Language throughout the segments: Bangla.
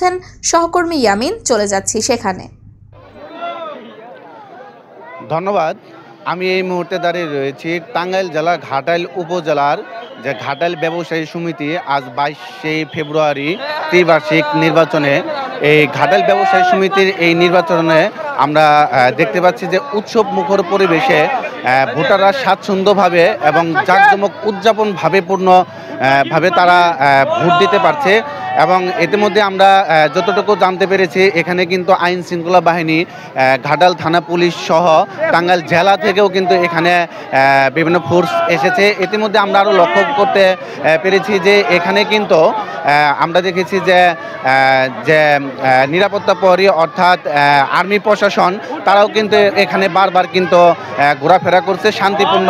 বলছেন সহকর্মী ইয়ামিন। চলে যাচ্ছি সেখানে। ধন্যবাদ। আমি এই মুহূর্তে দাঁড়িয়ে রয়েছি টাঙ্গাইল জেলা ঘাটাইল উপজেলার যে ঘাটাইল ব্যবসায়ী সমিতি আজ 22শে ফেব্রুয়ারি ত্রিবার্ষিক নির্বাচনে এই ঘাটাইল ব্যবসায়ী সমিতির এই নির্বাচনে আমরা দেখতে পাচ্ছি যে উৎসব মুখর পরিবেশে ভোটাররা স্বাচ্ছন্দ্যভাবে এবং জাঁকজমক উদযাপনভাবে ভাবে তারা ভোট দিতে পারছে। এবং ইতিমধ্যে আমরা যতটুকু জানতে পেরেছি এখানে কিন্তু আইন শৃঙ্খলা বাহিনী, ঘাটাল থানা পুলিশ সহ টাঙ্গাইল জেলা থেকেও কিন্তু এখানে বিভিন্ন ফোর্স এসেছে। ইতিমধ্যে আমরা আরও লক্ষ্য করতে পেরেছি যে এখানে কিন্তু আমরা দেখেছি যে নিরাপত্তা প্রহরী অর্থাৎ আর্মি প্রশাসন তারাও কিন্তু এখানে বারবার কিন্তু ঘোরাফেরা করছে শান্তিপূর্ণ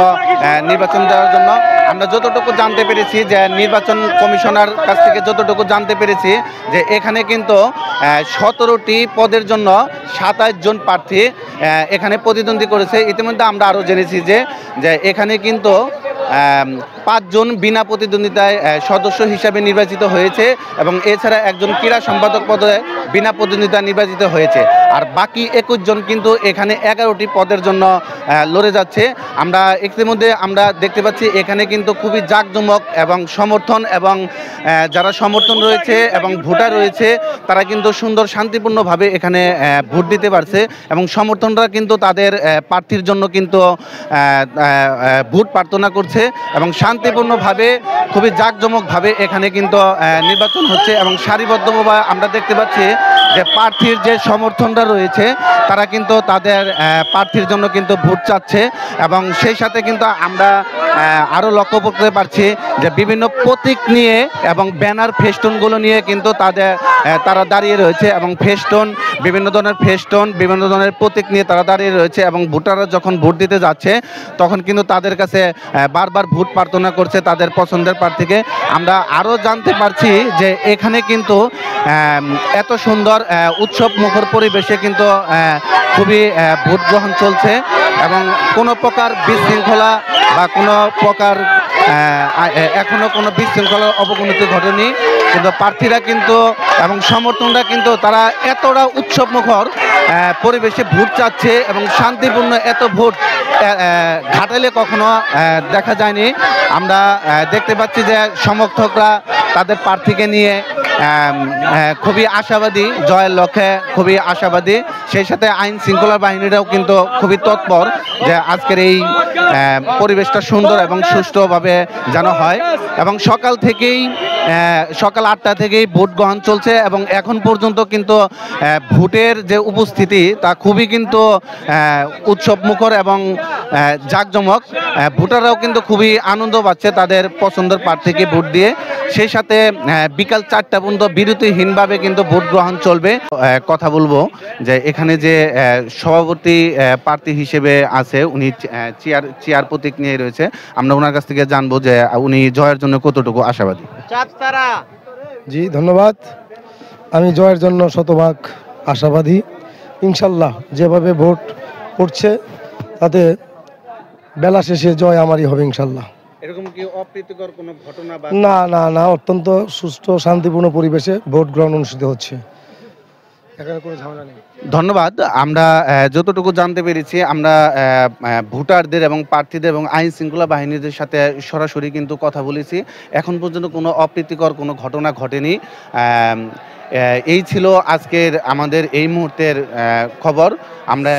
নির্বাচন দেওয়ার জন্য। আমরা যতটুকু জানতে পেরেছি যে নির্বাচন কমিশনার কাছ থেকে যতটুকু জানতে পেরেছি যে এখানে কিন্তু 17টি পদের জন্য 27 জন প্রার্থী এখানে প্রতিদ্বন্দ্বী করেছে। ইতিমধ্যে আমরা আরও জেনেছি যে এখানে কিন্তু 5 জন বিনা প্রতিদ্বন্দ্বিতায় সদস্য হিসাবে নির্বাচিত হয়েছে এবং এছাড়া একজন ক্রীড়া সম্পাদক পদে বিনা প্রতিদ্বন্দ্বিতা নির্বাচিত হয়েছে। আর বাকি 21 জন কিন্তু এখানে 11টি পদের জন্য লড়ে যাচ্ছে। আমরা ইতিমধ্যে আমরা দেখতে পাচ্ছি এখানে কিন্তু খুবই জাঁকজমক এবং সমর্থন এবং যারা সমর্থন রয়েছে এবং ভোটার রয়েছে তারা কিন্তু সুন্দর শান্তিপূর্ণভাবে এখানে ভোট দিতে পারছে এবং সমর্থনরা কিন্তু তাদের প্রার্থীর জন্য কিন্তু ভোট প্রার্থনা করছে এবং শান্তিপূর্ণভাবে খুবই জাঁকজমকভাবে এখানে কিন্তু নির্বাচন হচ্ছে এবং সারিবদ্ধভাবে আমরা দেখতে পাচ্ছি যে প্রার্থীর যে সমর্থনরা রয়েছে তারা কিন্তু তাদের প্রার্থীর জন্য কিন্তু ভোট চাচ্ছে এবং সেই সাথে কিন্তু আমরা আরও লক্ষ্য করতে পারছি যে বিভিন্ন প্রতীক নিয়ে এবং ব্যানার ফেস্টুনগুলো নিয়ে কিন্তু তারা দাঁড়িয়ে রয়েছে এবং বিভিন্ন ধরনের প্রতীক নিয়ে তারা দাঁড়িয়ে রয়েছে এবং ভোটাররা যখন ভোট দিতে যাচ্ছে তখন কিন্তু তাদের কাছে বারবার ভোট প্রার্থনা করছে তাদের পছন্দের প্রার্থীকে। আমরা আরও জানতে পারছি যে এখানে কিন্তু এত সুন্দর উৎসব মুখর পরিবেশে কিন্তু খুবই ভোট গ্রহণ চলছে এবং কোনো প্রকার বিশৃঙ্খলা বা কোনো প্রকার এখনো কোনো বিশৃঙ্খলার অবনতি ঘটেনি, কিন্তু প্রার্থীরা কিন্তু এবং সমর্থনরা কিন্তু তারা এতটা উৎসব মুখর পরিবেশে ভোট চাচ্ছে এবং শান্তিপূর্ণ এত ভোট ঘাটাইলে কখনো দেখা যায়নি। আমরা দেখতে পাচ্ছি যে সমর্থকরা তাদের প্রার্থীকে নিয়ে খুবই আশাবাদী, জয়ের লক্ষ্যে খুবই আশাবাদী। সেই সাথে আইন শৃঙ্খলা বাহিনীরাও কিন্তু খুবই তৎপর যে আজকের এই পরিবেশটা সুন্দর এবং সুষ্ঠুভাবে যেন হয় এবং সকাল 8টা থেকেই ভোট গ্রহণ চলছে এবং এখন পর্যন্ত কিন্তু ভোটের যে উপস্থিতি তা খুবই কিন্তু উৎসব মুখর এবং জাঁকজমক। ভোটাররাও কিন্তু খুবই আনন্দ পাচ্ছে তাদের পছন্দের প্রার্থীকে ভোট দিয়ে। সেই সাথে বিকাল 4টা পর্যন্ত বিরতিহীনভাবে কিন্তু ভোট গ্রহণ চলবে। কথা বলবো যে এখানে যে সভাপতি প্রার্থী হিসেবে আছে উনি চেয়ার প্রতীক নিয়ে রয়েছে, আমরা ওনার কাছ থেকে জানবো যে উনি জয়ের জন্য কতটুকু আশাবাদী। জি ধন্যবাদ। আমি জয়ের জন্য শতভাগ আশাবাদী। ইনশাল্লাহ যেভাবে ভোট পড়ছে তাতে বেলা শেষে জয় আমারই হবে ইনশাল্লাহ। এরকম কি অপ্রীতিকর কোনো ঘটনা? না, অত্যন্ত সুষ্ঠু শান্তিপূর্ণ পরিবেশে ভোট গ্রহণ অনুষ্ঠিত হচ্ছে, এখানে কোনো ঝামেলা নেই। ধন্যবাদ। আমরা যতটুকু জানতে পেরেছি আমরা ভোটারদের এবং প্রার্থীদের এবং আইন শৃঙ্খলা বাহিনীদের সাথে সরাসরি কিন্তু কথা বলেছি। এখন পর্যন্ত কোনো অপ্রীতিকর কোনো ঘটনা ঘটেনি। এই ছিল আজকের আমাদের এই মুহূর্তের খবর। আমরা